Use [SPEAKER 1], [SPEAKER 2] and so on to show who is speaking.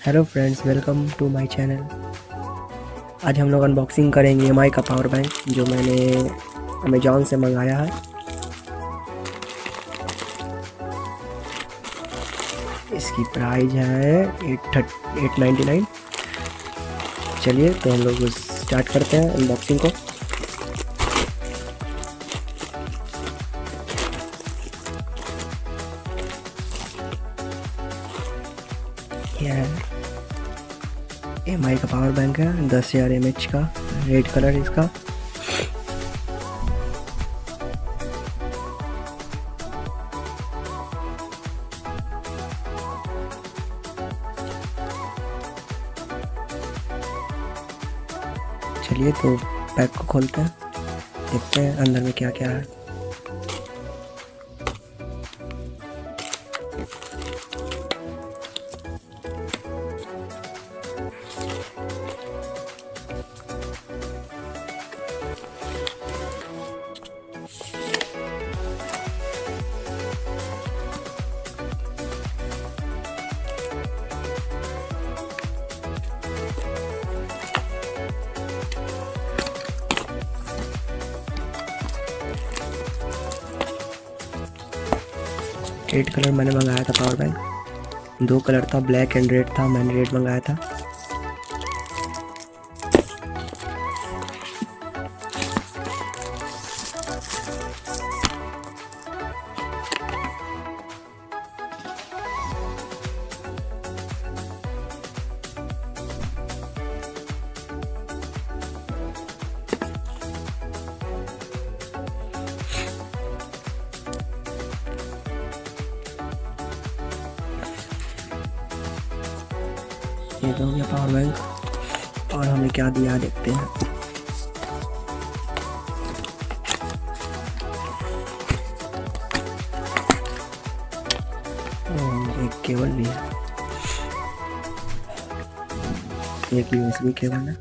[SPEAKER 1] Hello friends, welcome to my channel. आज हम लोग अनबॉक्सिंग करेंगे एमआई का पावर बैंक जो मैंने अमेजॉन से मंगाया है। इसकी प्राइस है 899। चलिए तो हम लोग स्टार्ट करते हैं अनबॉक्सिंग को। यह है एमआई का पावर बैंक है, 10,000 mAh का, रेड कलर इसका। चलिए तो पैक को खोलते हैं, देखते हैं अंदर में क्या क्या है। रेड कलर मैंने मंगाया था पावर बैंक। दो कलर था, ब्लैक एंड रेड था। मैंने रेड मंगाया था। ये तो हो गया पावर बैंक, और हमें क्या दिया देखते हैं। एक केबल भी है, एक यूएसबी केबल है।